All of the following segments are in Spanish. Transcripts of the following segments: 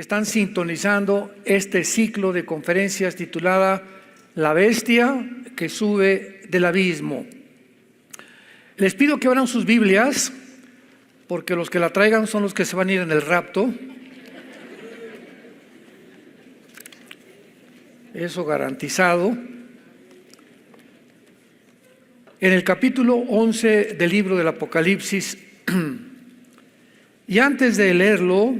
están sintonizando este ciclo de conferencias titulada La bestia que sube del abismo. Les pido que abran sus Biblias, porque los que la traigan son los que se van a ir en el rapto. Eso garantizado. En el capítulo 11 del libro del Apocalipsis. Y antes de leerlo,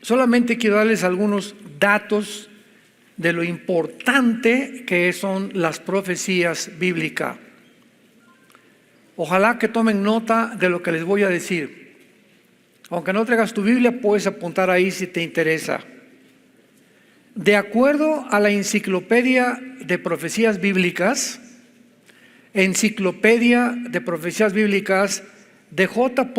solamente quiero darles algunos datos de lo importante que son las profecías bíblicas. Ojalá que tomen nota de lo que les voy a decir. Aunque no traigas tu Biblia, puedes apuntar ahí si te interesa. De acuerdo a la Enciclopedia de Profecías Bíblicas, Enciclopedia de Profecías Bíblicas de J.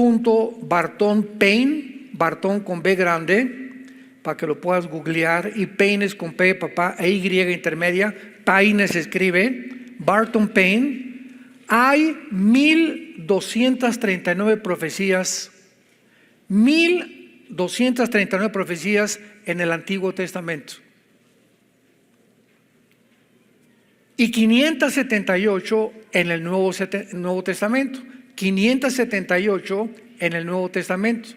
Barton Payne, Barton con B grande, para que lo puedas googlear, y Payne es con P de papá e Y intermedia, Payne se escribe, Barton Payne. Hay 1239 profecías, 1239 profecías en el Antiguo Testamento. Y 578 en el Nuevo Testamento. 578 en el Nuevo Testamento.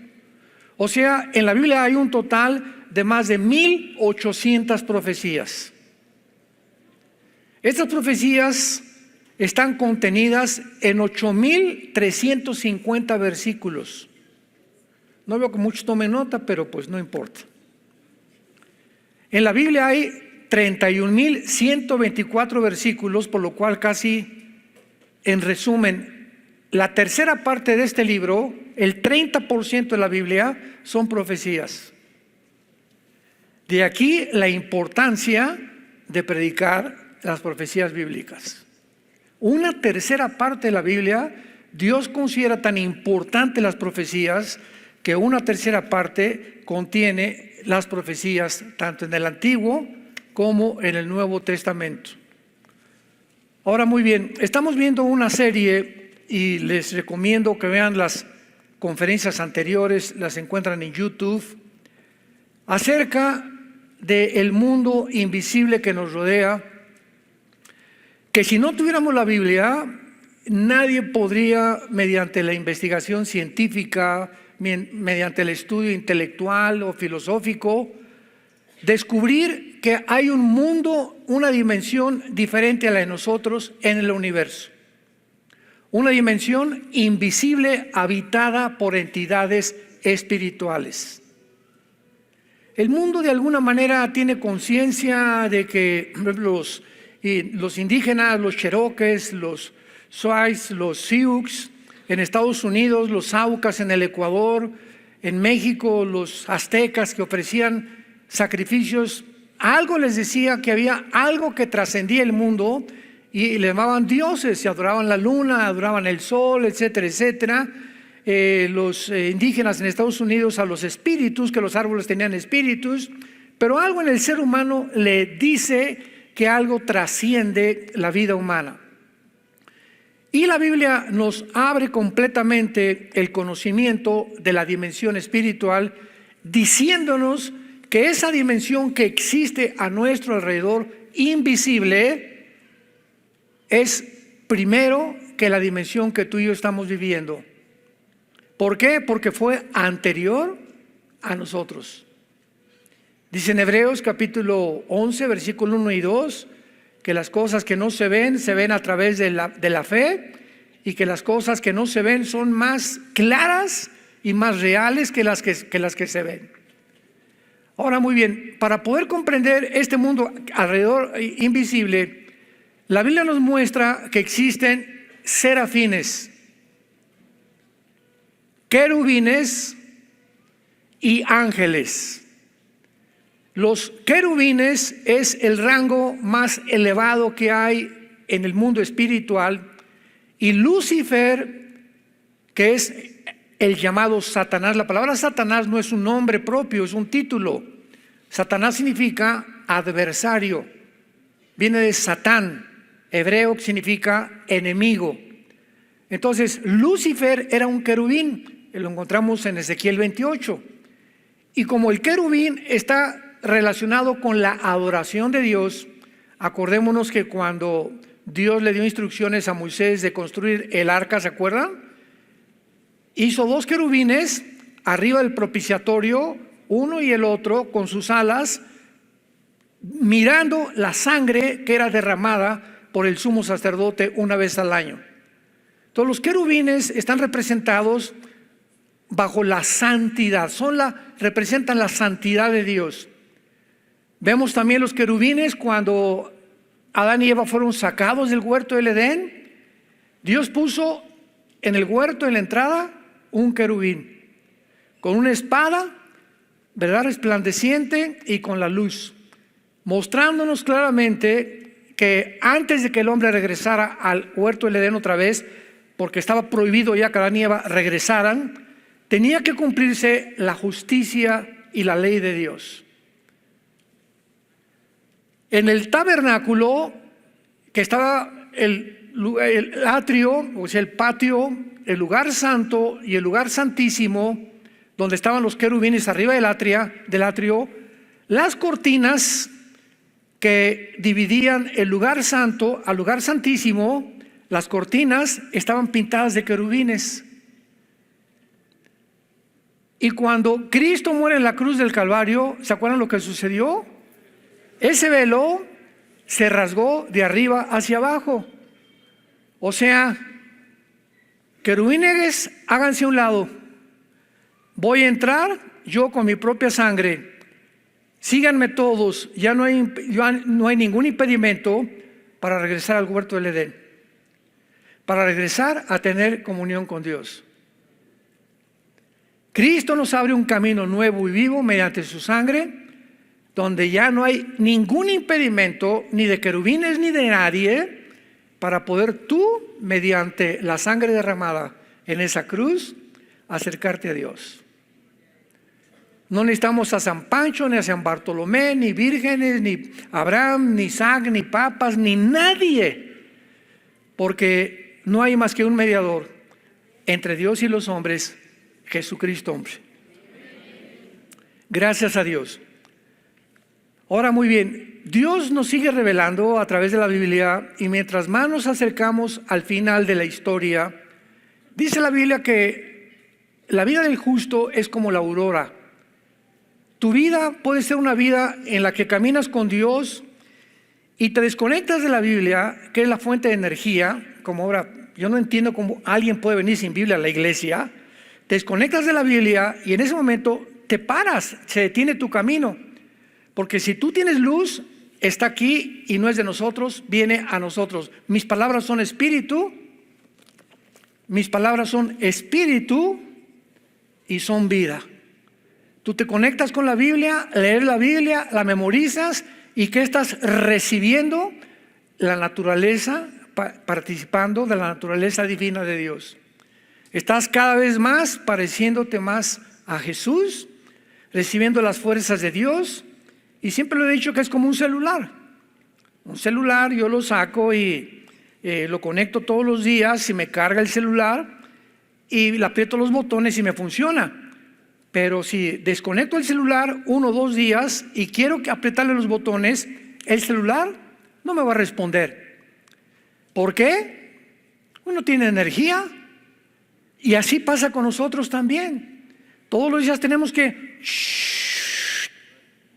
O sea, en la Biblia hay un total de más de 1800 profecías. Estas profecías están contenidas en 8350 versículos. No veo que muchos tomen nota, pero pues no importa. En la Biblia hay 31.124 versículos, por lo cual casi, en resumen, la tercera parte de este libro, el 30% de la Biblia, son profecías. De aquí la importancia de predicar las profecías bíblicas. Una tercera parte de la Biblia, Dios considera tan importante las profecías que una tercera parte contiene las profecías tanto en el Antiguo como en el Nuevo Testamento. Ahora, muy bien, estamos viendo una serie y les recomiendo que vean las conferencias anteriores, las encuentran en YouTube, acerca del mundo invisible que nos rodea, que si no tuviéramos la Biblia, nadie podría, mediante la investigación científica, mediante el estudio intelectual o filosófico, descubrir que hay un mundo, una dimensión diferente a la de nosotros en el universo. Una dimensión invisible habitada por entidades espirituales. El mundo de alguna manera tiene conciencia de que los indígenas, los cherokees, los Sioux, los Sioux en Estados Unidos, los Aucas en el Ecuador, en México, los aztecas que ofrecían sacrificios, algo les decía que había algo que trascendía el mundo y le llamaban dioses, y adoraban la luna, adoraban el sol, etcétera, etcétera. Los indígenas en Estados Unidos a los espíritus, que los árboles tenían espíritus, pero algo en el ser humano le dice que algo trasciende la vida humana. Y la Biblia nos abre completamente el conocimiento de la dimensión espiritual, diciéndonos que esa dimensión que existe a nuestro alrededor, invisible, es primero que la dimensión que tú y yo estamos viviendo. ¿Por qué? Porque fue anterior a nosotros. Dice en Hebreos capítulo 11, versículo 1 y 2, que las cosas que no se ven a través de la fe, y que las cosas que no se ven son más claras y más reales que las que se ven. Ahora, muy bien, para poder comprender este mundo alrededor invisible, la Biblia nos muestra que existen serafines, querubines y ángeles. Los querubines es el rango más elevado que hay en el mundo espiritual, y Lucifer, que es el llamado Satanás. La palabra Satanás no es un nombre propio, es un título. Satanás significa adversario, viene de Satán, hebreo, que significa enemigo. Entonces Lucifer era un querubín, lo encontramos en Ezequiel 28. Y como el querubín está relacionado con la adoración de Dios, acordémonos que cuando Dios le dio instrucciones a Moisés de construir el arca, ¿se acuerdan? Hizo 2 querubines arriba del propiciatorio, uno y el otro con sus alas, mirando la sangre que era derramada por el sumo sacerdote una vez al año. Todos los querubines están representados bajo la santidad, representan la santidad de Dios. Vemos también los querubines cuando Adán y Eva fueron sacados del huerto del Edén. Dios puso en el huerto, en la entrada, un querubín con una espada, ¿verdad?, resplandeciente y con la luz, mostrándonos claramente que antes de que el hombre regresara al huerto del Edén otra vez, porque estaba prohibido ya que Adán y Eva regresaran, tenía que cumplirse la justicia y la ley de Dios. En el tabernáculo, que estaba el atrio, o sea, el patio, el lugar santo y el lugar santísimo, donde estaban los querubines arriba del atrio, las cortinas que dividían el lugar santo al lugar santísimo, las cortinas estaban pintadas de querubines. Y cuando Cristo muere en la cruz del Calvario, ¿se acuerdan lo que sucedió? Ese velo se rasgó de arriba hacia abajo. O sea, querubines, háganse a un lado. Voy a entrar yo con mi propia sangre. Síganme todos. Ya no hay ningún impedimento para regresar al huerto del Edén, para regresar a tener comunión con Dios. Cristo nos abre un camino nuevo y vivo mediante su sangre, donde ya no hay ningún impedimento, ni de querubines ni de nadie, para poder tú, mediante la sangre derramada en esa cruz, acercarte a Dios. No necesitamos a San Pancho, ni a San Bartolomé, ni vírgenes, ni Abraham, ni Isaac, ni papas, ni nadie, porque no hay más que un mediador entre Dios y los hombres, Jesucristo hombre. Gracias a Dios. Ahora, muy bien, Dios nos sigue revelando a través de la Biblia, y mientras más nos acercamos al final de la historia, dice la Biblia que la vida del justo es como la aurora. Tu vida puede ser una vida en la que caminas con Dios y te desconectas de la Biblia, que es la fuente de energía. Como ahora, yo no entiendo cómo alguien puede venir sin Biblia a la iglesia. Te desconectas de la Biblia y en ese momento te paras, se detiene tu camino. Porque si tú tienes luz, está aquí y no es de nosotros, viene a nosotros. Mis palabras son espíritu y son vida. Tú te conectas con la Biblia, lees la Biblia, la memorizas, y ¿qué estás recibiendo? La naturaleza, participando de la naturaleza divina de Dios. Estás cada vez más pareciéndote más a Jesús, recibiendo las fuerzas de Dios. Y siempre lo he dicho que es como un celular. Un celular yo lo saco y lo conecto todos los días y me carga el celular y le aprieto los botones y me funciona. Pero si desconecto el celular 1 o 2 días y quiero apretarle los botones, el celular no me va a responder. ¿Por qué? Uno tiene energía. Y así pasa con nosotros también. Todos los días tenemos que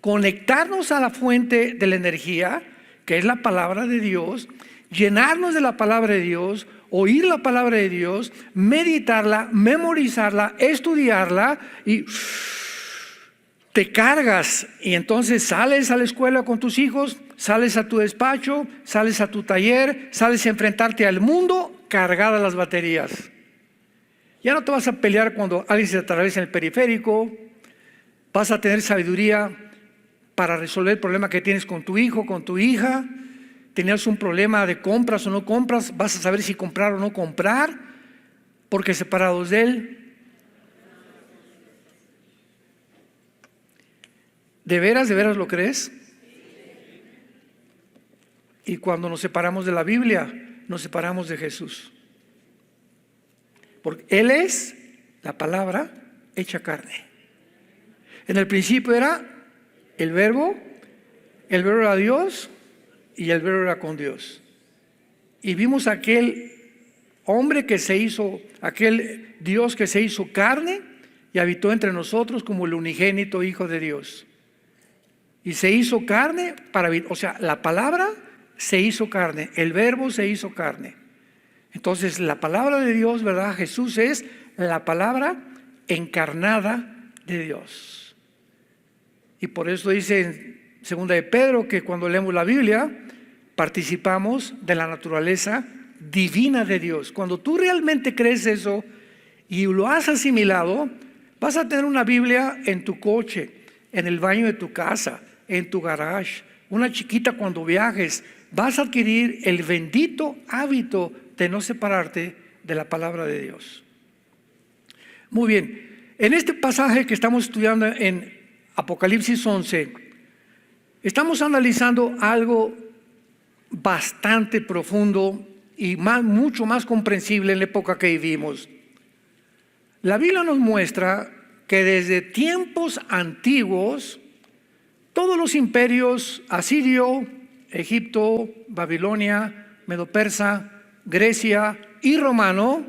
conectarnos a la fuente de la energía, que es la palabra de Dios, llenarnos de la palabra de Dios, oír la palabra de Dios, meditarla, memorizarla, estudiarla, y te cargas. Y entonces sales a la escuela con tus hijos, sales a tu despacho, sales a tu taller, sales a enfrentarte al mundo cargadas las baterías. Ya no te vas a pelear cuando alguien se atraviesa en el periférico. Vas a tener sabiduría para resolver el problema que tienes con tu hijo, con tu hija. Tenías un problema de compras o no compras, vas a saber si comprar o no comprar, porque separados de Él. ¿De veras lo crees? Y cuando nos separamos de la Biblia, nos separamos de Jesús. Porque Él es la palabra hecha carne. En el principio era el verbo era Dios y el verbo era con Dios. Y vimos aquel hombre que se hizo, aquel Dios que se hizo carne y habitó entre nosotros como el unigénito Hijo de Dios. Y se hizo carne para, o sea, la palabra se hizo carne, el verbo se hizo carne. Entonces la palabra de Dios, ¿verdad? Jesús es la palabra encarnada de Dios. Y por eso dice en 2 de Pedro que cuando leemos la Biblia participamos de la naturaleza divina de Dios. Cuando tú realmente crees eso y lo has asimilado, vas a tener una Biblia en tu coche, en el baño de tu casa, en tu garage, una chiquita cuando viajes. Vas a adquirir el bendito hábito de no separarte de la palabra de Dios. Muy bien, en este pasaje que estamos estudiando en Apocalipsis 11, estamos analizando algo bastante profundo y mucho más comprensible en la época que vivimos. La Biblia nos muestra que desde tiempos antiguos, todos los imperios asirio, Egipto, Babilonia, Medo-Persa, Grecia y romano,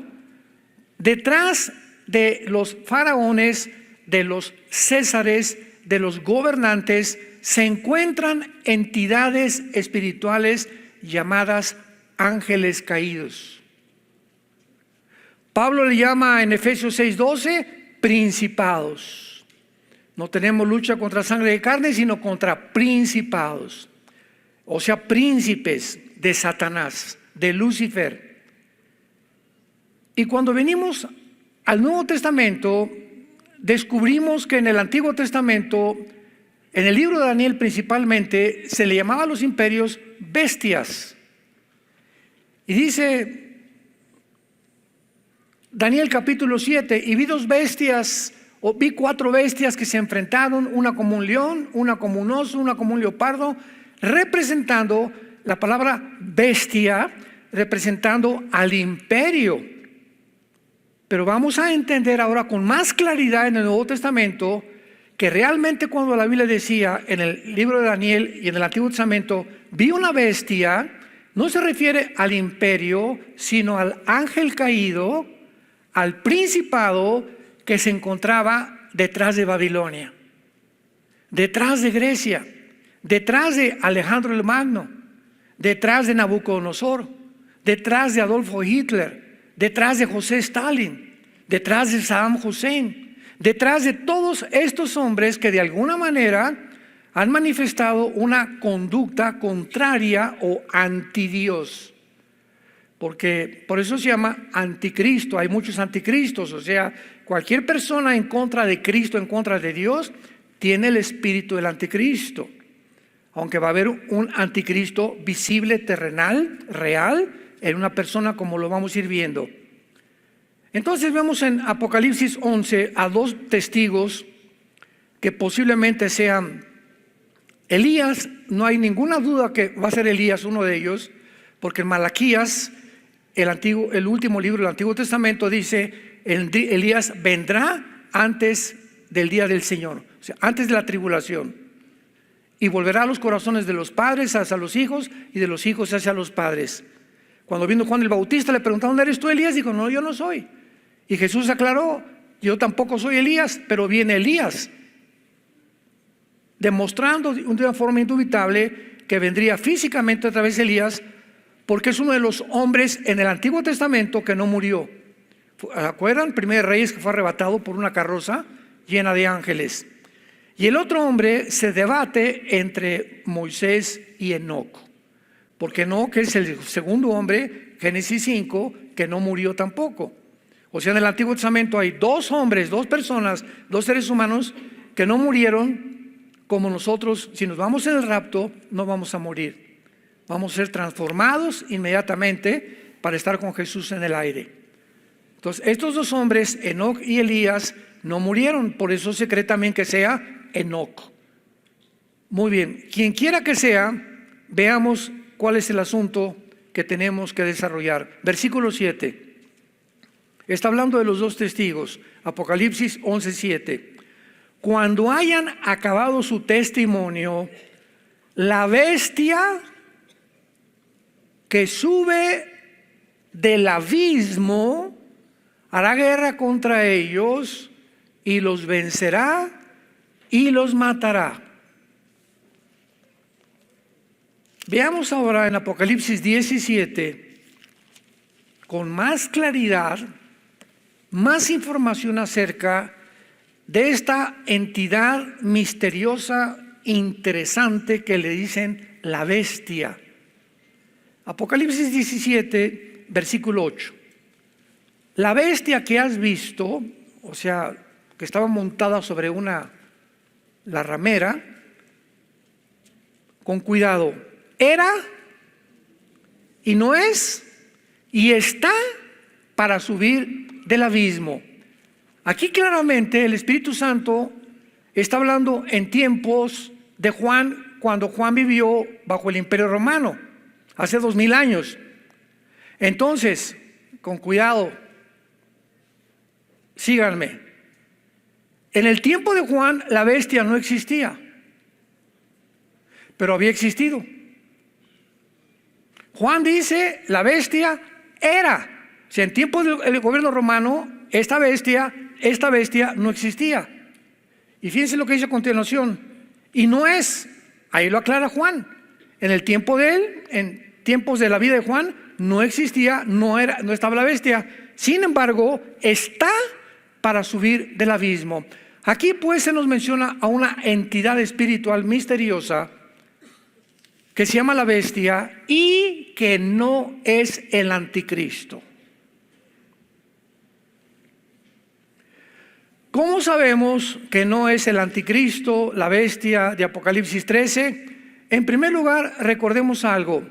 detrás de los faraones, de los césares, de los gobernantes, se encuentran entidades espirituales llamadas ángeles caídos. Pablo le llama en Efesios 6:12 principados. No tenemos lucha contra sangre de carne, sino contra principados. O sea, príncipes de Satanás, de Lucifer. Y cuando venimos al Nuevo Testamento, descubrimos que en el Antiguo Testamento, en el libro de Daniel principalmente, se le llamaba a los imperios bestias. Y dice Daniel capítulo 7, y vi 2 bestias, o vi 4 bestias que se enfrentaron, una como un león, una como un oso, una como un leopardo, representando la palabra bestia, representando al imperio. Pero vamos a entender ahora con más claridad en el Nuevo Testamento que realmente cuando la Biblia decía en el libro de Daniel y en el Antiguo Testamento, vi una bestia, no se refiere al imperio, sino al ángel caído, al principado que se encontraba detrás de Babilonia, detrás de Grecia, detrás de Alejandro el Magno, detrás de Nabucodonosor, detrás de Adolfo Hitler, detrás de José Stalin, detrás de Saddam Hussein, detrás de todos estos hombres que de alguna manera han manifestado una conducta contraria o antidios. Porque por eso se llama anticristo. Hay muchos anticristos, o sea, cualquier persona en contra de Cristo, en contra de Dios, tiene el espíritu del anticristo. Aunque va a haber un anticristo visible, terrenal, real, en una persona, como lo vamos a ir viendo. Entonces vemos en Apocalipsis 11 a 2 testigos que posiblemente sean Elías. No hay ninguna duda que va a ser Elías uno de ellos, porque en Malaquías, el último libro del Antiguo Testamento, dice Elías vendrá antes del día del Señor, o sea, antes de la tribulación, y volverá a los corazones de los padres hacia los hijos y de los hijos hacia los padres. Cuando vino Juan el Bautista le preguntaron: ¿eres tú Elías? Dijo: no, yo no soy. Y Jesús aclaró: yo tampoco soy Elías, pero viene Elías, demostrando de una forma indubitable que vendría físicamente otra vez Elías, porque es uno de los hombres en el Antiguo Testamento que no murió. ¿Acuerdan? Primero de Reyes, que fue arrebatado por una carroza llena de ángeles. Y el otro hombre se debate entre Moisés y Enoc, porque Enoc es el segundo hombre, Génesis 5, que no murió tampoco. O sea, en el Antiguo Testamento hay 2 hombres, 2 personas, 2 seres humanos que no murieron como nosotros. Si nos vamos en el rapto, no vamos a morir. Vamos a ser transformados inmediatamente para estar con Jesús en el aire. Entonces, estos 2 hombres, Enoc y Elías, no murieron. Por eso se cree también que sea Enoc. Muy bien, quien quiera que sea, veamos cuál es el asunto que tenemos que desarrollar. Versículo 7. Está hablando de los 2 testigos. Apocalipsis 11:7. cuando hayan acabado su testimonio, la bestia que sube del abismo hará guerra contra ellos y los vencerá y los matará. Veamos ahora en Apocalipsis 17 con más claridad, más información acerca de esta entidad misteriosa, interesante que le dicen la bestia. Apocalipsis 17, versículo 8. La bestia que has visto, o sea, que estaba montada sobre la ramera, con cuidado, era y no es y está para subir del abismo. Aquí claramente el Espíritu Santo está hablando en tiempos de Juan, cuando Juan vivió bajo el Imperio Romano, hace 2000 años. Entonces, con cuidado, síganme. En el tiempo de Juan la bestia no existía, pero había existido. Juan dice, la bestia era. O sea, en tiempos del gobierno romano, esta bestia no existía. Y fíjense lo que dice a continuación. Y no es, ahí lo aclara Juan. En el tiempo de él, en tiempos de la vida de Juan, no existía, no estaba la bestia. Sin embargo, está para subir del abismo. Aquí pues se nos menciona a una entidad espiritual misteriosa que se llama la bestia y que no es el anticristo. ¿Cómo sabemos que no es el anticristo, la bestia de Apocalipsis 13? En primer lugar, recordemos algo.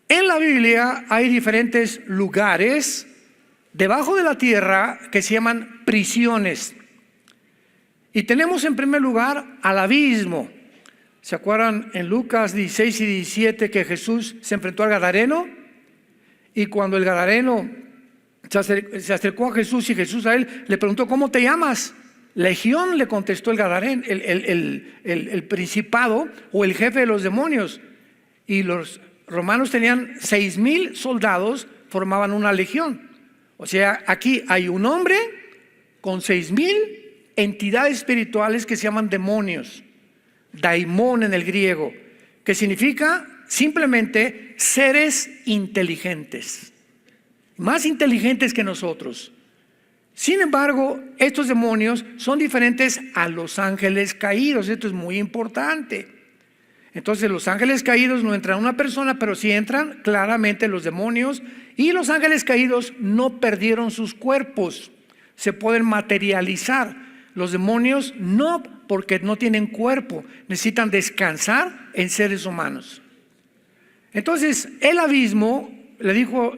En la Biblia hay diferentes lugares debajo de la tierra que se llaman prisiones. Y tenemos en primer lugar al abismo. ¿Se acuerdan en Lucas 16 y 17 que Jesús se enfrentó al Gadareno? Y cuando el Gadareno se acercó a Jesús y Jesús a él le preguntó, ¿cómo te llamas? Legión, le contestó el Gadareno, el principado o el jefe de los demonios. Y los romanos tenían 6,000 soldados, formaban una legión. O sea, aquí hay un hombre con 6,000 entidades espirituales que se llaman demonios. Daimón en el griego, que significa simplemente seres inteligentes, más inteligentes que nosotros. Sin embargo, estos demonios son diferentes a los ángeles caídos. Esto es muy importante. Entonces los ángeles caídos no entran a una persona, pero sí entran claramente los demonios. Y los ángeles caídos no perdieron sus cuerpos, se pueden materializar. Los demonios no, porque no tienen cuerpo, necesitan descansar en seres humanos. Entonces el abismo, le dijo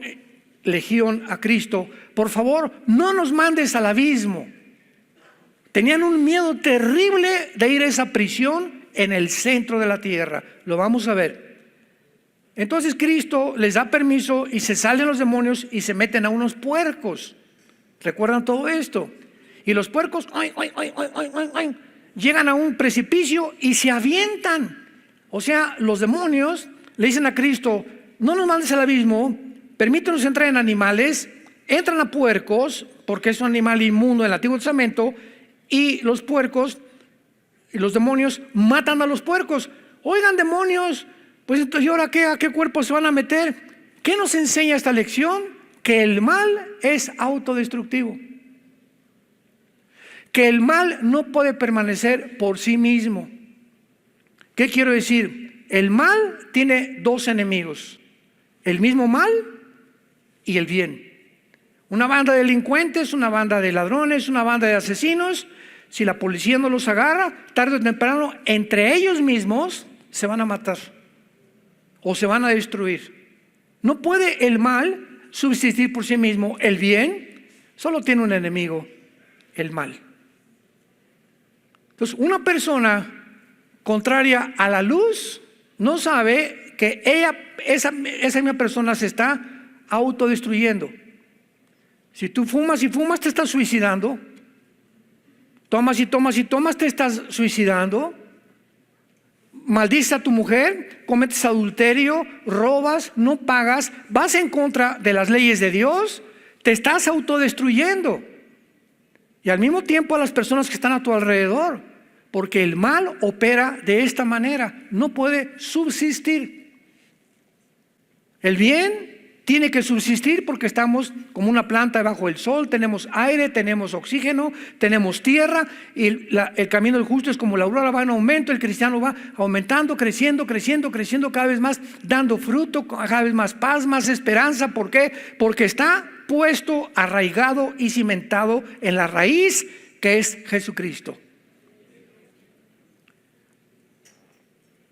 Legión a Cristo, por favor no nos mandes al abismo. Tenían un miedo terrible de ir a esa prisión en el centro de la tierra. Lo vamos a ver. Entonces Cristo les da permiso y se salen los demonios y se meten a unos puercos. ¿Recuerdan todo esto? Y los puercos llegan a un precipicio y se avientan. O sea, los demonios le dicen a Cristo, no nos mandes al abismo, permítenos entrar en animales. Entran a puercos, porque es un animal inmundo en el Antiguo Testamento, y los puercos y los demonios matan a los puercos. Oigan, demonios, pues entonces, ¿y ahora a qué cuerpo se van a meter? ¿Qué nos enseña esta lección? Que el mal es autodestructivo. Que el mal no puede permanecer por sí mismo. ¿Qué quiero decir? El mal tiene dos enemigos: el mismo mal y el bien. Una banda de delincuentes, una banda de ladrones, una banda de asesinos, si la policía no los agarra, tarde o temprano, entre ellos mismos se van a matar o se van a destruir. No puede el mal subsistir por sí mismo. El bien solo tiene un enemigo: el mal. Entonces, una persona contraria a la luz no sabe que esa misma persona se está autodestruyendo. Si tú fumas y fumas, te estás suicidando. Tomas y tomas y tomas, te estás suicidando. Maldices a tu mujer, cometes adulterio, robas, no pagas, vas en contra de las leyes de Dios, te estás autodestruyendo. Y al mismo tiempo a las personas que están a tu alrededor, porque el mal opera de esta manera, no puede subsistir. El bien tiene que subsistir porque estamos como una planta debajo del sol, tenemos aire, tenemos oxígeno, tenemos tierra, y el camino del justo es como la aurora, va en aumento, el cristiano va aumentando, creciendo, creciendo, creciendo cada vez más, dando fruto, cada vez más paz, más esperanza. ¿Por qué? Porque está puesto, arraigado y cimentado en la raíz que es Jesucristo.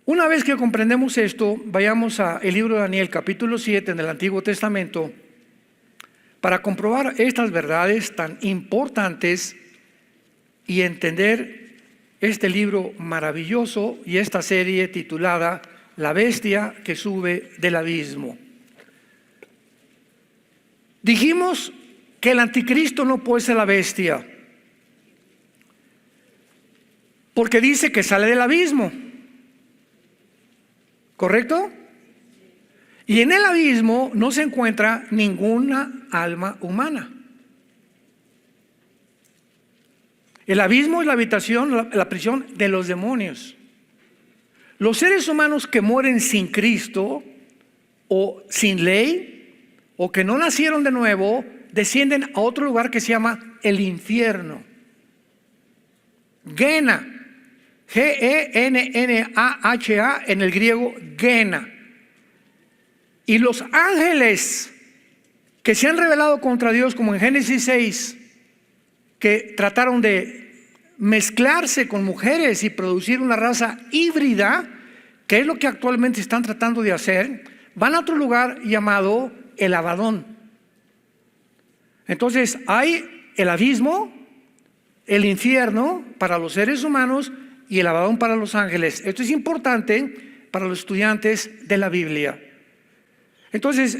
Una vez que comprendemos esto, vayamos al libro de Daniel, capítulo 7 en el Antiguo Testamento, para comprobar estas verdades tan importantes y entender este libro maravilloso y esta serie titulada La bestia que sube del abismo. Dijimos que el anticristo no puede ser la bestia, porque dice que sale del abismo. ¿Correcto? Y en el abismo no se encuentra ninguna alma humana. El abismo es la habitación, la prisión de los demonios. Los seres humanos que mueren sin Cristo o sin ley o que no nacieron de nuevo descienden a otro lugar que se llama el infierno. Gehenna. G-E-N-N-A-H-A en el griego, Gehenna. Y los ángeles que se han rebelado contra Dios, como en Génesis 6, que trataron de mezclarse con mujeres y producir una raza híbrida, que es lo que actualmente están tratando de hacer, van a otro lugar llamado el Abadón. Entonces hay el abismo, el infierno para los seres humanos y el Abadón para los ángeles. Esto es importante para los estudiantes de la Biblia. Entonces,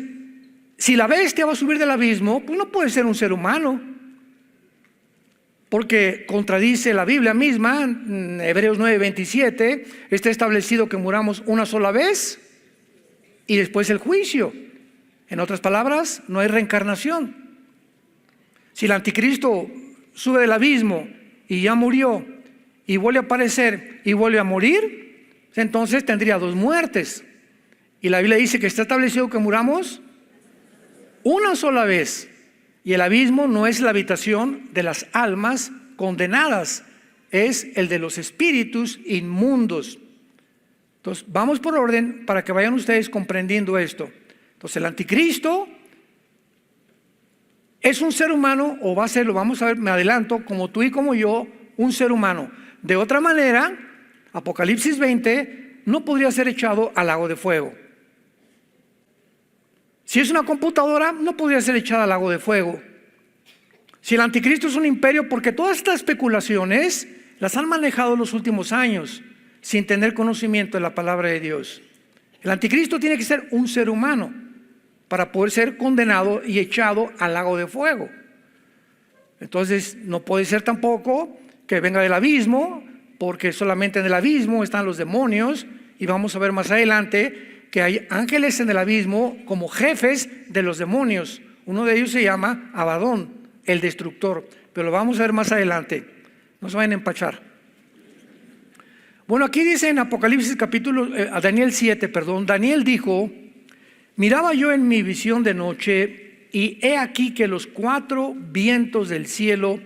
si la bestia va a subir del abismo, pues no puede ser un ser humano, porque contradice la Biblia misma. En Hebreos 9:27 está establecido que muramos una sola vez y después el juicio. En otras palabras, no hay reencarnación. Si el anticristo sube del abismo y ya murió y vuelve a aparecer y vuelve a morir, entonces tendría dos muertes. Y la Biblia dice que está establecido que muramos una sola vez. Y el abismo no es la habitación de las almas condenadas, es el de los espíritus inmundos. Entonces vamos por orden para que vayan ustedes comprendiendo esto. Entonces el anticristo es un ser humano, o va a ser, lo vamos a ver, me adelanto, como tú y como yo, un ser humano. De otra manera, Apocalipsis 20 no podría ser echado al lago de fuego. Si es una computadora, no podría ser echada al lago de fuego. Si el anticristo es un imperio, porque todas estas especulaciones las han manejado en los últimos años sin tener conocimiento de la palabra de Dios. El anticristo tiene que ser un ser humano para poder ser condenado y echado al lago de fuego. Entonces no puede ser tampoco que venga del abismo, porque solamente en el abismo están los demonios, y vamos a ver más adelante que hay ángeles en el abismo como jefes de los demonios. Uno de ellos se llama Abadón, el destructor, pero lo vamos a ver más adelante. No se vayan a empachar. Bueno, aquí dice en Apocalipsis Daniel 7, Daniel dijo: miraba yo en mi visión de noche, y he aquí que los 4 vientos del cielo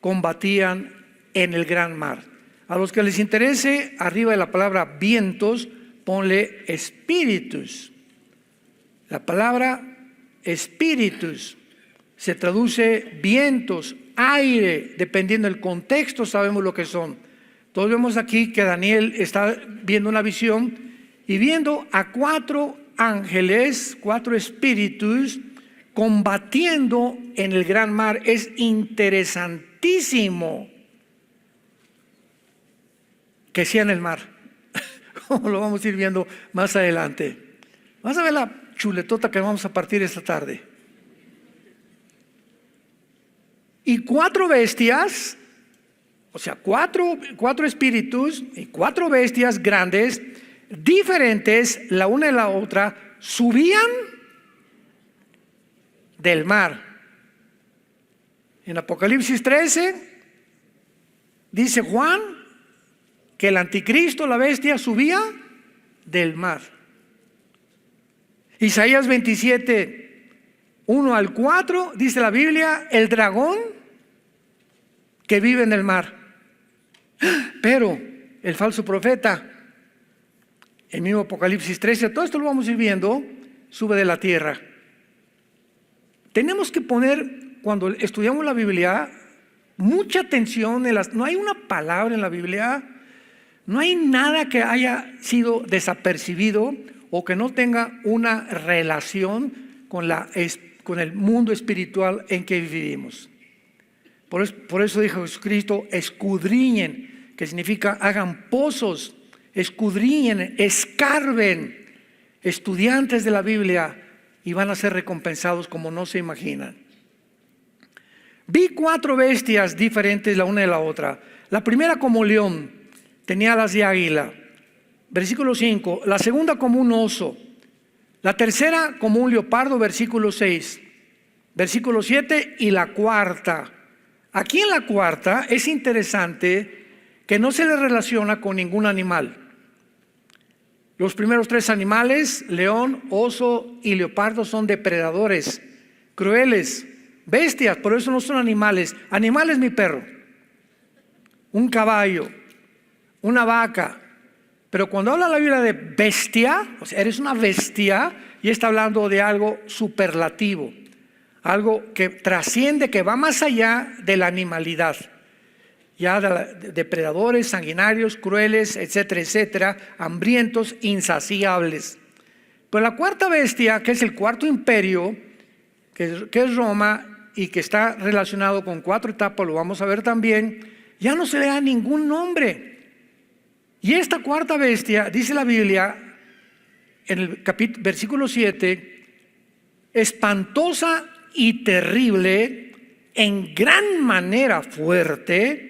combatían en el gran mar. A los que les interese, arriba de la palabra vientos, ponle espíritus. La palabra espíritus se traduce vientos, aire, dependiendo del contexto sabemos lo que son. Todos vemos aquí que Daniel está viendo una visión y viendo a 4 ángeles, 4 espíritus combatiendo en el gran mar. Es interesantísimo que sea en el mar. Lo vamos a ir viendo más adelante. Vamos a ver la chuletota que vamos a partir esta tarde. Y 4 bestias O sea, cuatro espíritus y cuatro bestias grandes, diferentes la una de la otra, subían del mar. En Apocalipsis 13 dice Juan que el anticristo, la bestia, subía del mar. Isaías 27, 1 al 4, dice la Biblia, el dragón que vive en el mar. Pero el falso profeta, el mismo Apocalipsis 13, todo esto lo vamos a ir viendo, sube de la tierra. Tenemos que poner, cuando estudiamos la Biblia, mucha atención no hay una palabra en la Biblia, no hay nada que haya sido desapercibido o que no tenga una relación con el mundo espiritual en que vivimos. Por eso dijo Jesucristo, escudriñen, que significa hagan pozos, escudriñen, escarben, estudiantes de la Biblia, y van a ser recompensados como no se imaginan. Vi 4 bestias diferentes la una de la otra. La primera como león, tenía alas de águila. Versículo 5. La segunda como un oso. La tercera como un leopardo, versículo 6. Versículo 7 y la cuarta. Aquí en la cuarta es interesante que no se le relaciona con ningún animal. Los primeros 3 animales, león, oso y leopardo, son depredadores, crueles, bestias, por eso no son animales. Animal es mi perro, un caballo, una vaca. Pero cuando habla la Biblia de bestia, o sea, eres una bestia, y está hablando de algo superlativo, algo que trasciende, que va más allá de la animalidad. Ya de depredadores, sanguinarios, crueles, etcétera, etcétera, hambrientos, insaciables. Pero la cuarta bestia, que es el cuarto imperio, que es Roma, y que está relacionado con 4 etapas, lo vamos a ver también, ya no se le da ningún nombre. Y esta cuarta bestia, dice la Biblia, en el versículo 7, espantosa y terrible, en gran manera fuerte,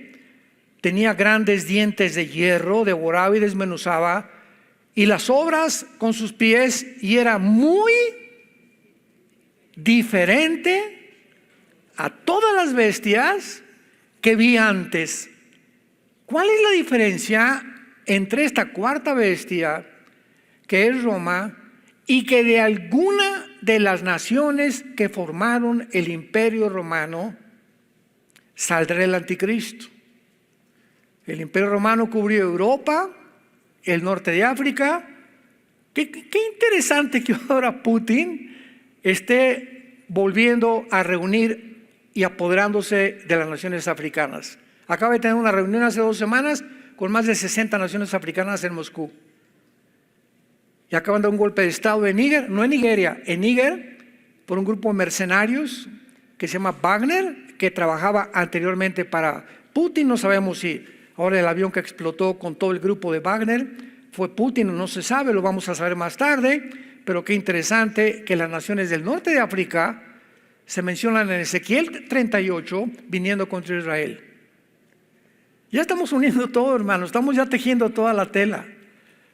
tenía grandes dientes de hierro, devoraba y desmenuzaba, y las obras con sus pies, y era muy diferente a todas las bestias que vi antes. ¿Cuál es la diferencia entre esta cuarta bestia, que es Roma, y que de alguna de las naciones que formaron el imperio romano saldrá el anticristo? El imperio romano cubrió Europa, el norte de África. Qué interesante que ahora Putin esté volviendo a reunir y apoderándose de las naciones africanas. Acaba de tener una reunión hace 2 semanas con más de 60 naciones africanas en Moscú. Y acaban de dar un golpe de estado en Níger, no en Nigeria, en Níger, por un grupo de mercenarios que se llama Wagner, que trabajaba anteriormente para Putin. No sabemos si ahora el avión que explotó con todo el grupo de Wagner fue Putin, no se sabe, lo vamos a saber más tarde. Pero qué interesante que las naciones del norte de África se mencionan en Ezequiel 38 viniendo contra Israel. Ya estamos uniendo todo, hermano, estamos ya tejiendo toda la tela.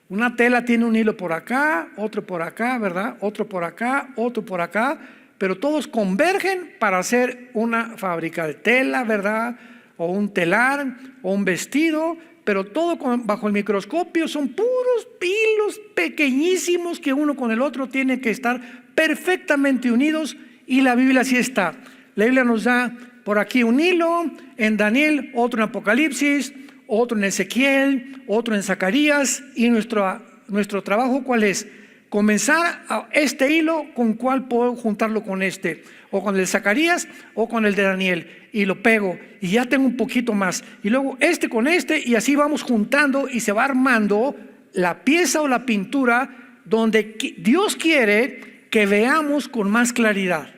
Una tela tiene un hilo por acá, otro por acá, ¿verdad? Otro por acá, otro por acá, pero todos convergen para hacer una fábrica de tela, ¿verdad? O un telar, o un vestido, pero todo bajo el microscopio son puros hilos pequeñísimos que uno con el otro tiene que estar perfectamente unidos, y la Biblia así está. La Biblia nos da por aquí un hilo en Daniel, otro en Apocalipsis, otro en Ezequiel, otro en Zacarías, y nuestro trabajo ¿cuál es? Comenzar a este hilo, con cuál puedo juntarlo con este, o con el de Zacarías o con el de Daniel, y lo pego y ya tengo un poquito más, y luego este con este, y así vamos juntando y se va armando la pieza o la pintura donde Dios quiere que veamos con más claridad.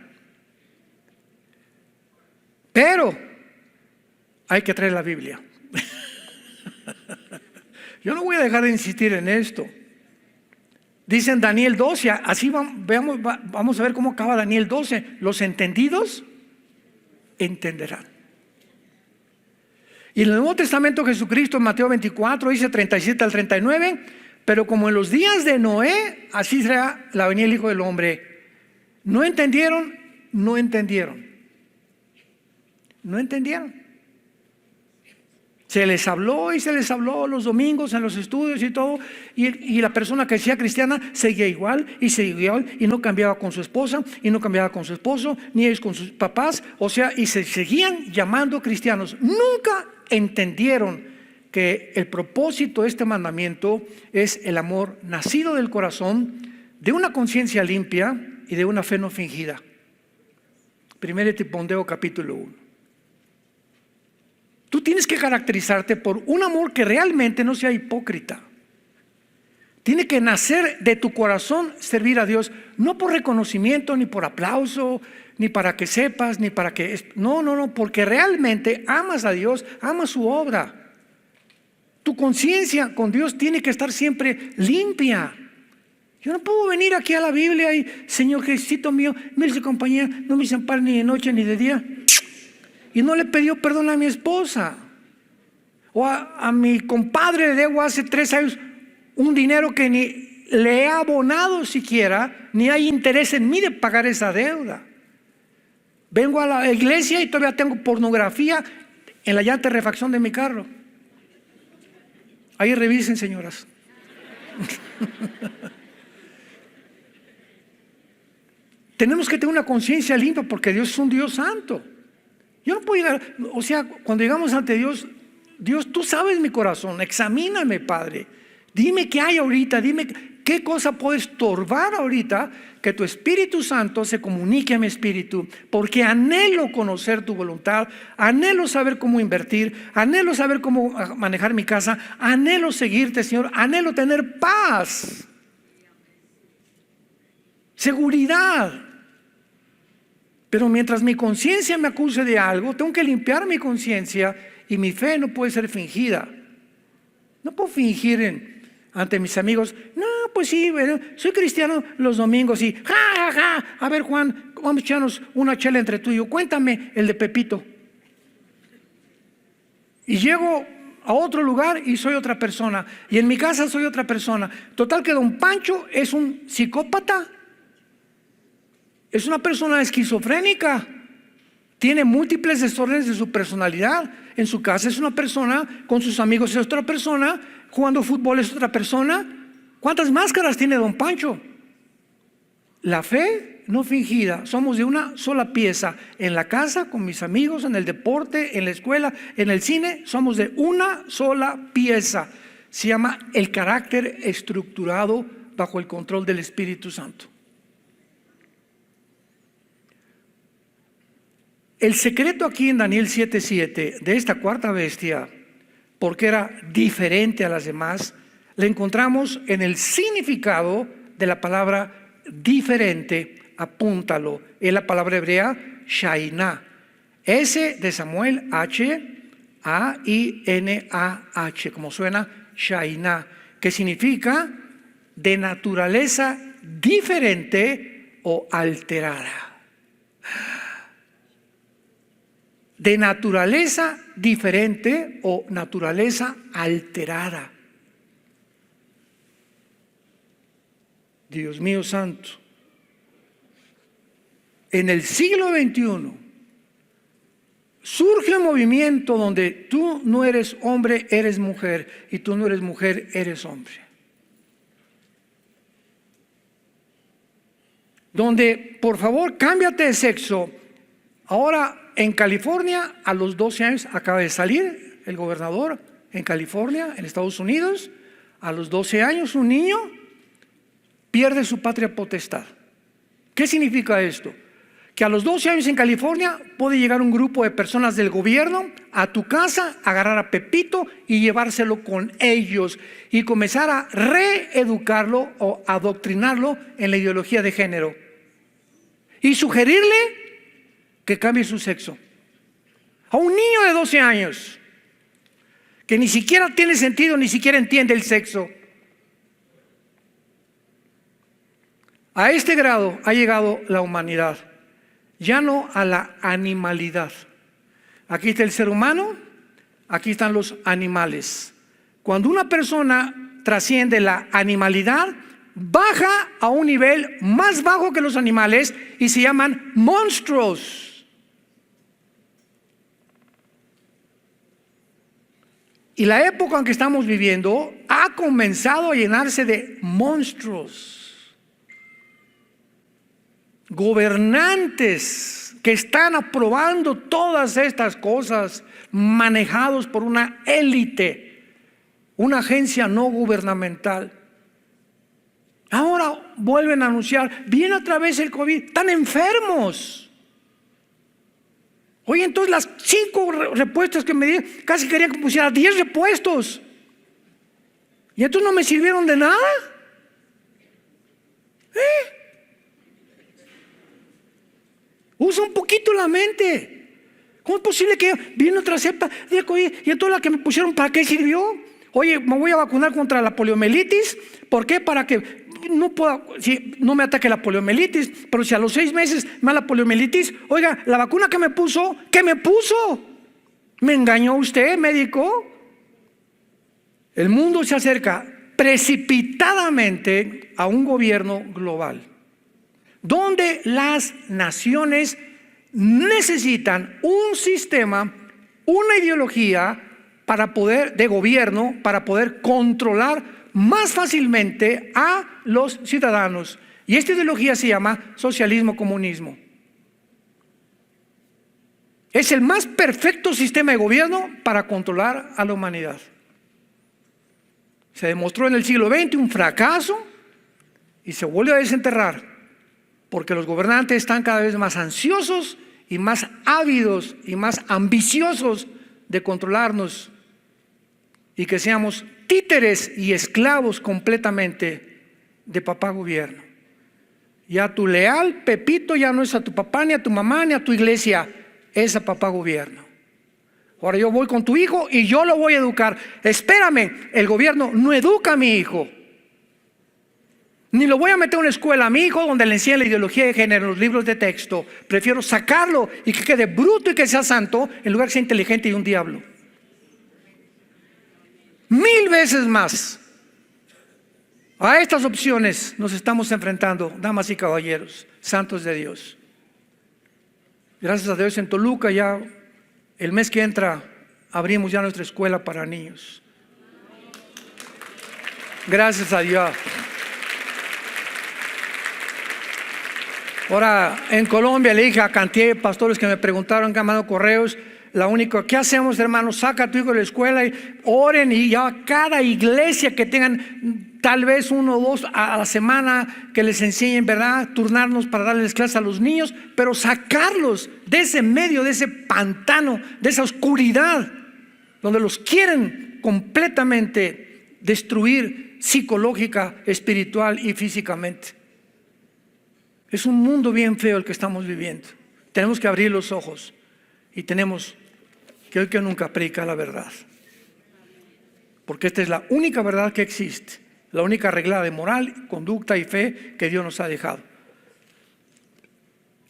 Pero hay que traer la Biblia. Yo no voy a dejar de insistir en esto. Dice en Daniel 12, así vamos a ver cómo acaba Daniel 12. Los entendidos entenderán. Y en el Nuevo Testamento Jesucristo en Mateo 24 dice 37 al 39, pero como en los días de Noé, así será la venida del Hijo del Hombre. ¿No entendieron? No entendieron. No entendieron. Se les habló y se les habló los domingos en los estudios y todo, y la persona que decía cristiana seguía igual y seguía igual, y no cambiaba con su esposa y no cambiaba con su esposo ni ellos con sus papás, o sea, y se seguían llamando cristianos. Nunca entendieron que el propósito de este mandamiento es el amor nacido del corazón, de una conciencia limpia y de una fe no fingida. 1 Timoteo capítulo 1. Tú tienes que caracterizarte por un amor que realmente no sea hipócrita. Tiene que nacer de tu corazón servir a Dios, no por reconocimiento, ni por aplauso, ni para que sepas, ni para que... No, porque realmente amas a Dios, amas su obra. Tu conciencia con Dios tiene que estar siempre limpia. Yo no puedo venir aquí a la Biblia y, Señor Jesucito mío, mire su compañía, no me desampare ni de noche ni de día. Y no le pidió perdón a mi esposa. O a mi compadre le debo hace 3 años un dinero que ni le he abonado siquiera, ni hay interés en mí de pagar esa deuda. Vengo a la iglesia y todavía tengo pornografía en la llanta de refacción de mi carro. Ahí revisen, señoras. Tenemos que tener una conciencia limpia porque Dios es un Dios santo. Yo no puedo llegar, o sea, cuando llegamos ante Dios, Dios, tú sabes mi corazón, examíname, Padre. Dime qué hay ahorita, dime qué cosa puede estorbar ahorita que tu Espíritu Santo se comunique a mi espíritu, porque anhelo conocer tu voluntad, anhelo saber cómo invertir, anhelo saber cómo manejar mi casa, anhelo seguirte, Señor, anhelo tener paz, seguridad. Pero mientras mi conciencia me acuse de algo, tengo que limpiar mi conciencia y mi fe no puede ser fingida. No puedo fingir ante mis amigos, no, pues sí, bueno, soy cristiano los domingos y a ver, Juan, vamos a echarnos una chela entre tú y yo, cuéntame el de Pepito. Y llego a otro lugar y soy otra persona, y en mi casa soy otra persona. Total que don Pancho es un psicópata. Es una persona esquizofrénica, tiene múltiples desórdenes de su personalidad. En su casa es una persona, con sus amigos es otra persona, jugando fútbol es otra persona. ¿Cuántas máscaras tiene don Pancho? La fe no fingida, somos de una sola pieza. En la casa, con mis amigos, en el deporte, en la escuela, en el cine, somos de una sola pieza. Se llama el carácter estructurado bajo el control del Espíritu Santo. El secreto aquí en Daniel 7:7 de esta cuarta bestia, porque era diferente a las demás, le encontramos en el significado de la palabra diferente. Apúntalo, es la palabra hebrea Shainah. S de Samuel, H, A-I-N-A-H, como suena Shainah, que significa de naturaleza diferente o alterada. De naturaleza diferente o naturaleza alterada. Dios mío santo. En el siglo XXI surge un movimiento donde tú no eres hombre, eres mujer, y tú no eres mujer, eres hombre. Donde, por favor, cámbiate de sexo. Ahora, en California, a los 12 años, acaba de salir el gobernador en California, en Estados Unidos, a los 12 años un niño pierde su patria potestad. ¿Qué significa esto? Que a los 12 años en California puede llegar un grupo de personas del gobierno a tu casa, agarrar a Pepito y llevárselo con ellos y comenzar a reeducarlo o adoctrinarlo en la ideología de género y sugerirle que cambie su sexo. A un niño de 12 años que ni siquiera tiene sentido, ni siquiera entiende el sexo. A este grado ha llegado la humanidad, ya no a la animalidad. Aquí está el ser humano, aquí están los animales. Cuando una persona trasciende la animalidad, baja a un nivel más bajo que los animales y se llaman monstruos. Y la época en que estamos viviendo ha comenzado a llenarse de monstruos, gobernantes que están aprobando todas estas cosas, manejados por una élite, una agencia no gubernamental. Ahora vuelven a anunciar, viene otra vez el COVID, están enfermos. Oye, entonces las 5 repuestos que me dieron, casi querían que pusiera 10 repuestos. Y entonces no me sirvieron de nada. Usa un poquito la mente. ¿Cómo es posible que viene otra cepa de COVID y entonces la que me pusieron, ¿para qué sirvió? Oye, me voy a vacunar contra la poliomielitis. ¿Por qué? Para que no me ataque la poliomielitis. Pero si a los 6 meses me da la poliomielitis, oiga, la vacuna que me puso, ¿qué me puso? ¿Me engañó usted, médico? El mundo se acerca precipitadamente a un gobierno global, donde las naciones necesitan un sistema, una ideología de gobierno para poder controlar más fácilmente a los ciudadanos. Y esta ideología se llama socialismo-comunismo. Es el más perfecto sistema de gobierno para controlar a la humanidad. Se demostró en el siglo XX un fracaso y se vuelve a desenterrar, porque los gobernantes están cada vez más ansiosos y más ávidos y más ambiciosos de controlarnos y que seamos títeres y esclavos completamente de papá gobierno. Ya tu leal Pepito ya no es a tu papá, ni a tu mamá, ni a tu iglesia, es a papá gobierno. Ahora yo voy con tu hijo y yo lo voy a educar. Espérame, el gobierno no educa a mi hijo. Ni lo voy a meter a una escuela a mi hijo donde le enseñe la ideología de género en los libros de texto. Prefiero sacarlo y que quede bruto y que sea santo en lugar de ser inteligente y un diablo. 1000 veces más. A estas opciones nos estamos enfrentando, damas y caballeros, santos de Dios. Gracias a Dios en Toluca ya el mes que entra abrimos ya nuestra escuela para niños. Gracias a Dios. Ahora en Colombia le dije a cantidad de pastores que me preguntaron, que han mandado correos, la única, ¿qué hacemos, hermanos? Saca a tu hijo de la escuela y oren, y ya cada iglesia que tengan tal vez 1 o 2 a la semana que les enseñen, ¿verdad? Turnarnos para darles clases a los niños, pero sacarlos de ese medio, de ese pantano, de esa oscuridad, donde los quieren completamente destruir psicológica, espiritual y físicamente. Es un mundo bien feo el que estamos viviendo. Tenemos que abrir los ojos y tenemos que hoy que nunca predicar la verdad, porque esta es la única verdad que existe, la única regla de moral, conducta y fe que Dios nos ha dejado.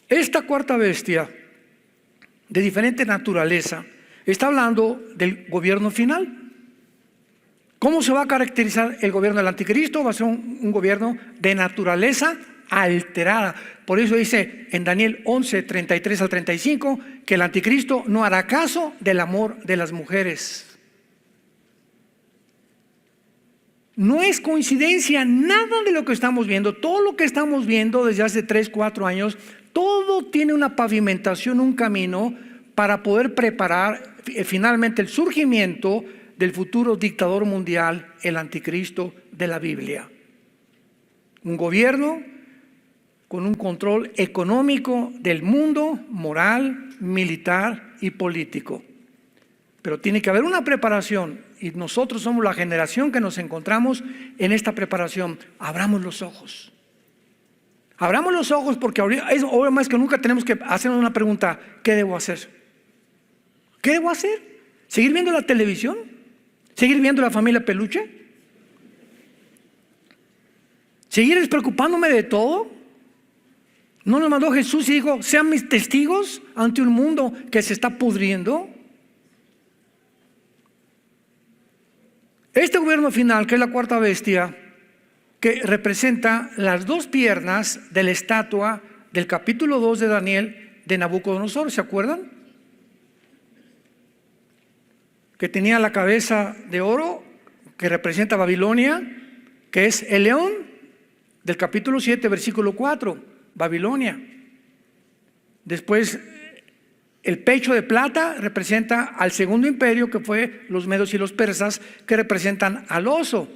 Esta cuarta bestia de diferente naturaleza está hablando del gobierno final. ¿Cómo se va a caracterizar el gobierno del anticristo? Va a ser un gobierno de naturaleza alterada. Por eso dice en Daniel 11, 33 al 35 que el anticristo no hará caso del amor de las mujeres. No es coincidencia nada de lo que estamos viendo. Todo lo que estamos viendo desde hace 3, 4 años, todo tiene una pavimentación, un camino para poder preparar finalmente el surgimiento del futuro dictador mundial, el anticristo de la Biblia. Un gobierno con un control económico del mundo, moral, militar y político. Pero tiene que haber una preparación, y nosotros somos la generación que nos encontramos en esta preparación. Abramos los ojos. Abramos los ojos, porque ahora más que nunca tenemos que hacernos una pregunta: ¿qué debo hacer? ¿Qué debo hacer? ¿Seguir viendo la televisión? ¿Seguir viendo la familia Peluche? ¿Seguir despreocupándome de todo? ¿No nos mandó Jesús y dijo: sean mis testigos ante un mundo que se está pudriendo? Este gobierno final, que es la cuarta bestia, que representa las dos piernas de la estatua del capítulo 2 de Daniel de Nabucodonosor, ¿se acuerdan? Que tenía la cabeza de oro, que representa Babilonia, que es el león del capítulo 7, versículo 4, Babilonia. Después, el pecho de plata representa al segundo imperio, que fue los medos y los persas, que representan al oso,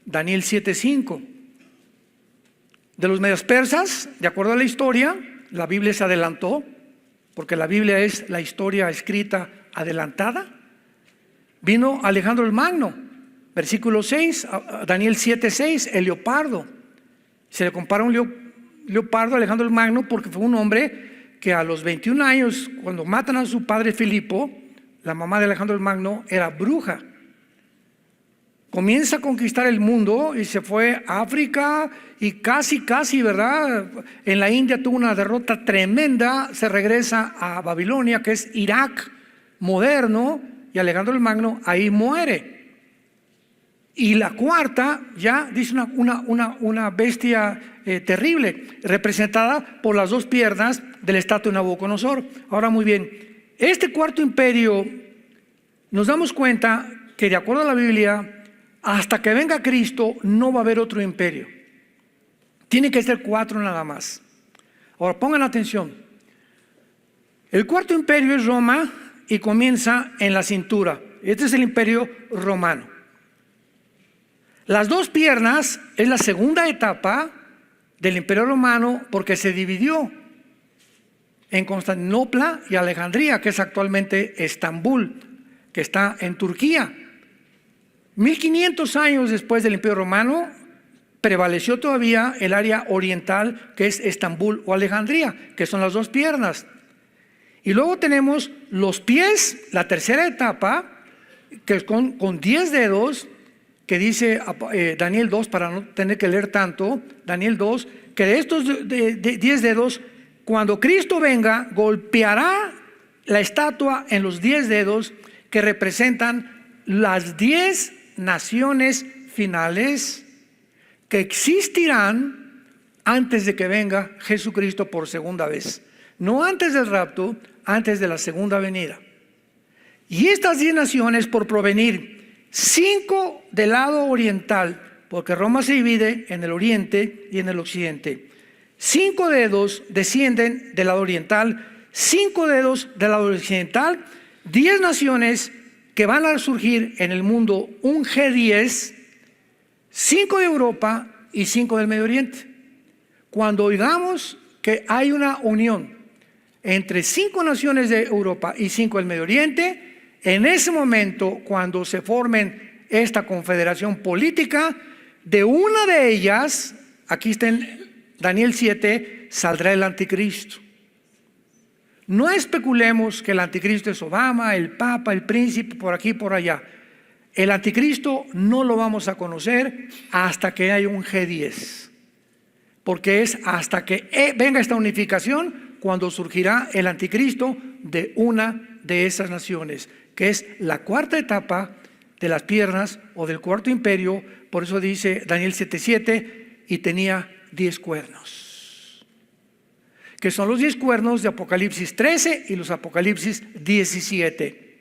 Daniel 7:5. De los medios persas, de acuerdo a la historia, la Biblia se adelantó, porque la Biblia es la historia escrita adelantada. Vino Alejandro el Magno, versículo 6, Daniel 7:6, el leopardo. Se le compara un leopardo a Alejandro el Magno porque fue un hombre que a los 21 años, cuando matan a su padre Filipo, la mamá de Alejandro el Magno era bruja. Comienza a conquistar el mundo y se fue a África y casi, ¿verdad? En la India tuvo una derrota tremenda, se regresa a Babilonia, que es Irak moderno, y Alejandro el Magno ahí muere. Y la cuarta ya dice una bestia terrible, representada por las dos piernas de la estatua de Nabucodonosor. Ahora, muy bien, este cuarto imperio, nos damos cuenta que de acuerdo a la Biblia, hasta que venga Cristo no va a haber otro imperio. Tiene que ser 4 nada más. Ahora pongan atención. El cuarto imperio es Roma y comienza en la cintura. Este es el imperio romano. Las dos piernas es la segunda etapa del imperio romano, porque se dividió en Constantinopla y Alejandría, que es actualmente Estambul, que está en Turquía. 1500 años después del imperio romano prevaleció todavía el área oriental, que es Estambul o Alejandría, que son las dos piernas. Y luego tenemos los pies, la tercera etapa, que es con 10 dedos, que dice Daniel 2, para no tener que leer tanto, Daniel 2, que de estos 10 dedos, cuando Cristo venga, golpeará la estatua en los 10 dedos, que representan las 10 naciones finales que existirán antes de que venga Jesucristo por segunda vez. No antes del rapto, antes de la segunda venida. Y estas 10 naciones, por provenir, 5 del lado oriental, porque Roma se divide en el oriente y en el occidente. 5 dedos descienden del lado oriental, 5 dedos del lado occidental, 10 naciones que van a surgir en el mundo, un G10, 5 de Europa y 5 del Medio Oriente. Cuando oigamos que hay una unión entre 5 naciones de Europa y 5 del Medio Oriente, en ese momento, cuando se formen esta confederación política, de una de ellas, aquí está en Daniel 7, saldrá el anticristo. No especulemos que el anticristo es Obama, el Papa, el príncipe, por aquí, por allá. El anticristo no lo vamos a conocer hasta que haya un G10. Porque es hasta que venga esta unificación cuando surgirá el anticristo de una de esas naciones, que es la cuarta etapa de las piernas o del cuarto imperio. Por eso dice Daniel 7:7, y tenía 10 cuernos, que son los 10 cuernos de Apocalipsis 13 y los Apocalipsis 17.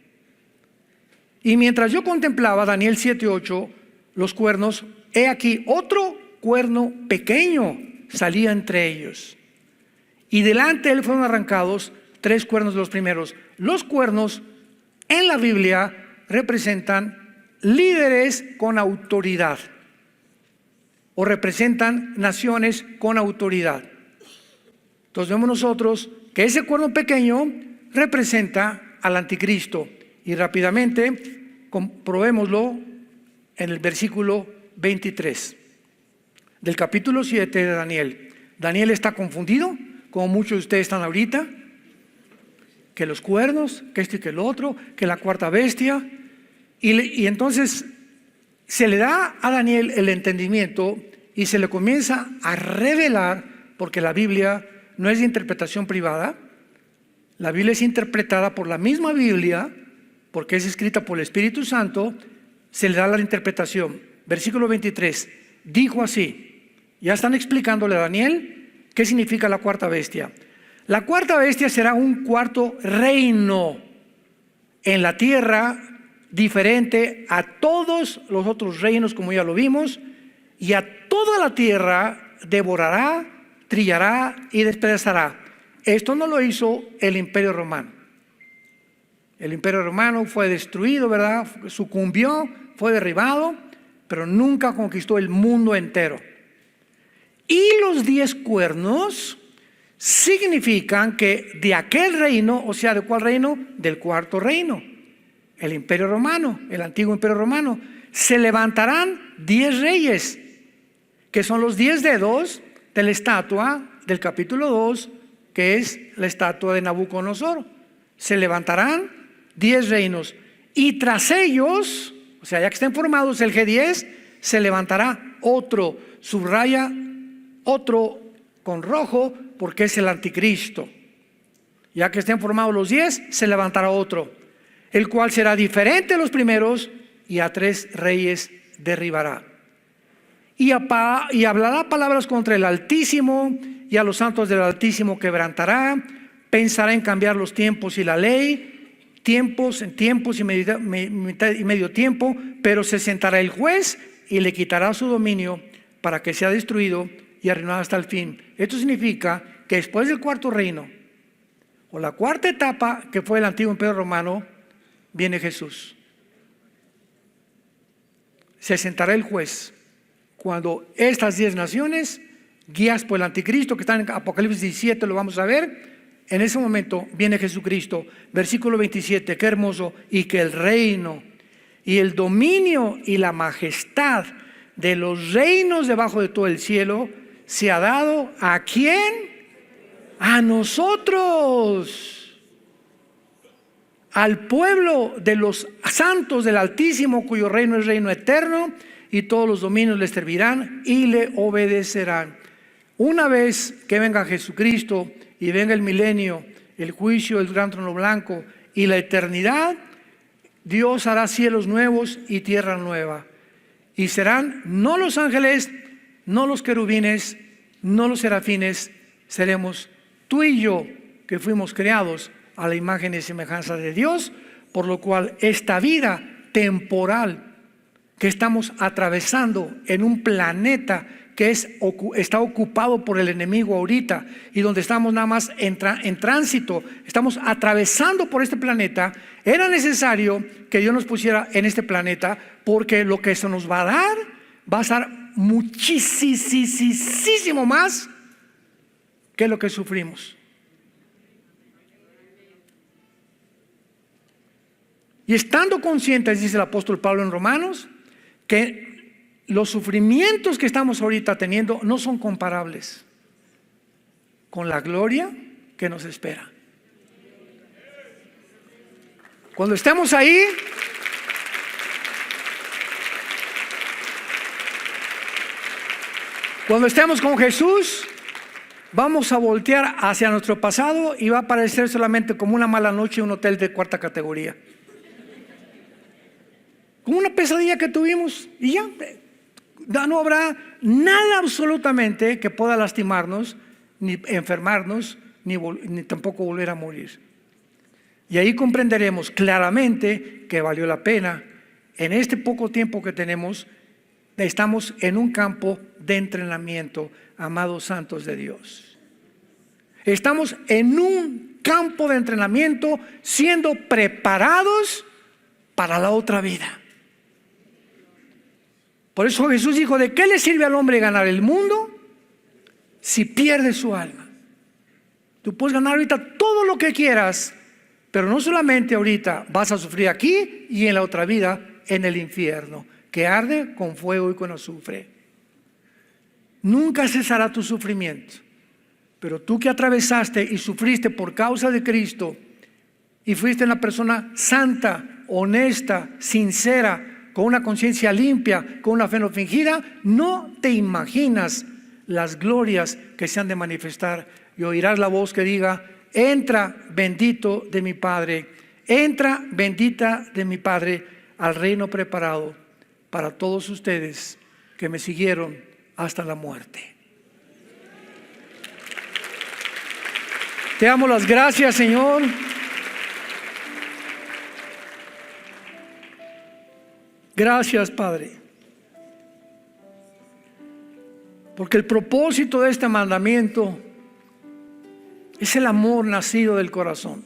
Y mientras yo contemplaba Daniel 7:8, los cuernos, he aquí otro cuerno pequeño salía entre ellos, y delante de él fueron arrancados 3 cuernos de los primeros. Los cuernos en la Biblia representan líderes con autoridad, o representan naciones con autoridad. Entonces vemos nosotros que ese cuerno pequeño representa al anticristo. Y rápidamente comprobémoslo en el versículo 23 del capítulo 7 de Daniel. Daniel está confundido, como muchos de ustedes están ahorita, que los cuernos, que esto y que el otro, que la cuarta bestia. Y entonces se le da a Daniel el entendimiento y se le comienza a revelar, porque la Biblia no es de interpretación privada, la Biblia es interpretada por la misma Biblia, porque es escrita por el Espíritu Santo, se le da la interpretación. Versículo 23, dijo así. Ya están explicándole a Daniel qué significa la cuarta bestia. La cuarta bestia será un cuarto reino en la tierra, diferente a todos los otros reinos, como ya lo vimos, y a toda la tierra devorará, trillará y despedazará. Esto no lo hizo el Imperio Romano. El Imperio Romano fue destruido, ¿verdad? Sucumbió, fue derribado, pero nunca conquistó el mundo entero. Y los 10 cuernos significan que de aquel reino, o sea, ¿de cuál reino? Del cuarto reino, el Imperio Romano, el antiguo Imperio Romano, se levantarán 10 reyes, que son los 10 dedos de la estatua del capítulo 2, que es la estatua de Nabucodonosor. Se levantarán 10 reinos, y tras ellos, o sea, ya que estén formados el G10, se levantará otro, subraya otro con rojo, porque es el anticristo. Ya que estén formados los 10, se levantará otro, el cual será diferente a los primeros, y a 3 reyes derribará. Y hablará palabras contra el Altísimo, y a los santos del Altísimo quebrantará. Pensará en cambiar los tiempos y la ley, tiempos en tiempos y medio tiempo, pero se sentará el juez y le quitará su dominio para que sea destruido y arruinado hasta el fin. Esto significa que después del cuarto reino, o la cuarta etapa, que fue el antiguo Imperio Romano, viene Jesús. Se sentará el juez cuando estas 10 naciones, guías por el anticristo, que están en Apocalipsis 17, lo vamos a ver. En ese momento viene Jesucristo. Versículo 27, qué hermoso. Y que el reino y el dominio y la majestad de los reinos debajo de todo el cielo se ha dado ¿a quién? A nosotros, al pueblo de los santos del Altísimo, cuyo reino es reino eterno, y todos los dominios le servirán y le obedecerán. Una vez que venga Jesucristo y venga el milenio, el juicio, el gran trono blanco y la eternidad, Dios hará cielos nuevos y tierra nueva. Y serán no los ángeles, no los querubines, no los serafines, seremos tú y yo, que fuimos creados a la imagen y semejanza de Dios, por lo cual esta vida temporal que estamos atravesando en un planeta que está ocupado por el enemigo ahorita, y donde estamos nada más en tránsito, estamos atravesando por este planeta, era necesario que Dios nos pusiera en este planeta, porque lo que se nos va a dar va a ser muchísimo más que lo que sufrimos. Y estando conscientes, dice el apóstol Pablo en Romanos, que los sufrimientos que estamos ahorita teniendo no son comparables con la gloria que nos espera. Cuando estemos ahí, cuando estemos con Jesús, vamos a voltear hacia nuestro pasado y va a parecer solamente como una mala noche en un hotel de 4ª categoría. Como una pesadilla que tuvimos y ya. No habrá nada absolutamente que pueda lastimarnos, ni enfermarnos, ni tampoco volver a morir. Y ahí comprenderemos claramente que valió la pena. En este poco tiempo que tenemos, estamos en un campo de entrenamiento, amados santos de Dios. Estamos en un campo de entrenamiento, siendo preparados para la otra vida. Por eso Jesús dijo, ¿de qué le sirve al hombre ganar el mundo si pierde su alma? Tú puedes ganar ahorita todo lo que quieras, pero no solamente ahorita vas a sufrir aquí y en la otra vida, en el infierno, que arde con fuego y con azufre. Nunca cesará tu sufrimiento, pero tú que atravesaste y sufriste por causa de Cristo y fuiste una persona santa, honesta, sincera, con una conciencia limpia, con una fe no fingida, no te imaginas las glorias que se han de manifestar, y oirás la voz que diga, entra bendito de mi Padre, entra bendita de mi Padre al reino preparado para todos ustedes que me siguieron hasta la muerte. Te damos las gracias, Señor. Gracias, Padre. Porque el propósito de este mandamiento es el amor nacido del corazón,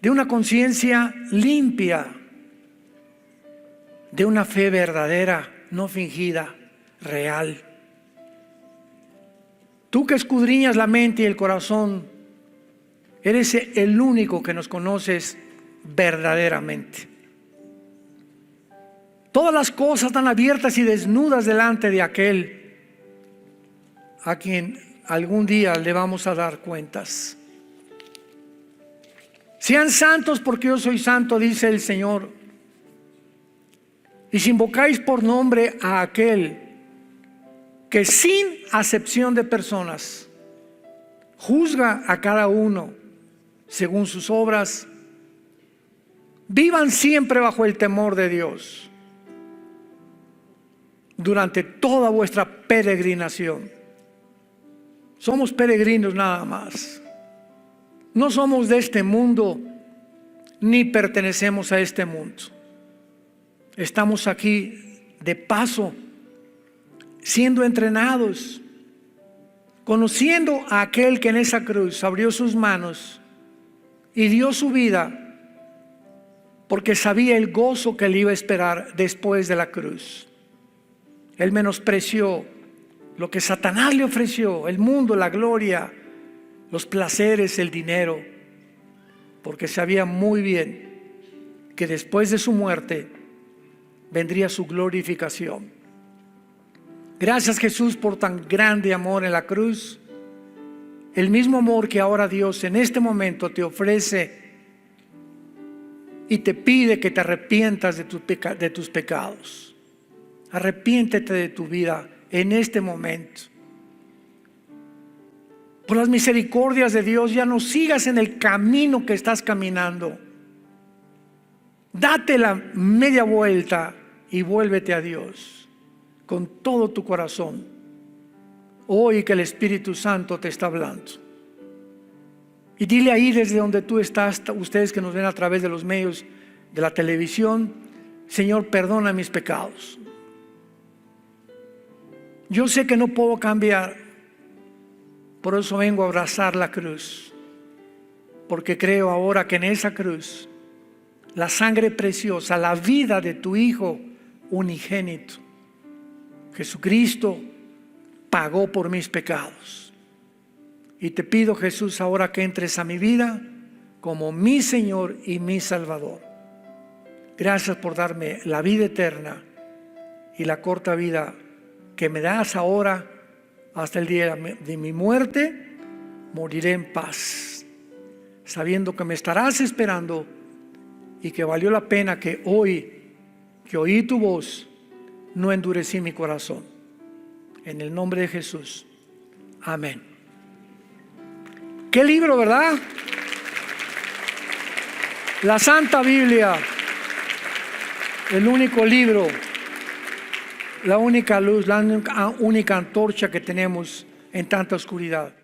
de una conciencia limpia, de una fe verdadera, no fingida, real. Tú que escudriñas la mente y el corazón, eres el único que nos conoces verdaderamente. Todas las cosas están abiertas y desnudas delante de aquel a quien algún día le vamos a dar cuentas. Sean santos porque yo soy santo, dice el Señor. Y si invocáis por nombre a aquel que sin acepción de personas juzga a cada uno según sus obras, vivan siempre bajo el temor de Dios durante toda vuestra peregrinación. Somos peregrinos nada más. No somos de este mundo ni pertenecemos a este mundo. Estamos aquí de paso, siendo entrenados, conociendo a aquel que en esa cruz abrió sus manos y dio su vida porque sabía el gozo que le iba a esperar después de la cruz. Él menospreció lo que Satanás le ofreció, el mundo, la gloria, los placeres, el dinero, porque sabía muy bien que después de su muerte vendría su glorificación. Gracias, Jesús, por tan grande amor en la cruz, el mismo amor que ahora Dios en este momento te ofrece y te pide que te arrepientas de tus pecados. Arrepiéntete de tu vida en este momento. Por las misericordias de Dios, ya no sigas en el camino que estás caminando. Date la media vuelta y vuélvete a Dios con todo tu corazón. Hoy que el Espíritu Santo te está hablando. Y dile ahí desde donde tú estás, ustedes que nos ven a través de los medios de la televisión: Señor, perdona mis pecados. Yo sé que no puedo cambiar, por eso vengo a abrazar la cruz, porque creo ahora que en esa cruz la sangre preciosa, la vida de tu Hijo unigénito, Jesucristo, pagó por mis pecados. Y te pido, Jesús, ahora que entres a mi vida como mi Señor y mi Salvador. Gracias por darme la vida eterna y la corta vida que me das ahora hasta el día de mi muerte. Moriré en paz, sabiendo que me estarás esperando y que valió la pena que hoy que oí tu voz no endurecí mi corazón. En el nombre de Jesús, amén. Qué libro, ¿verdad? La Santa Biblia, el único libro, la única luz, la única antorcha que tenemos en tanta oscuridad.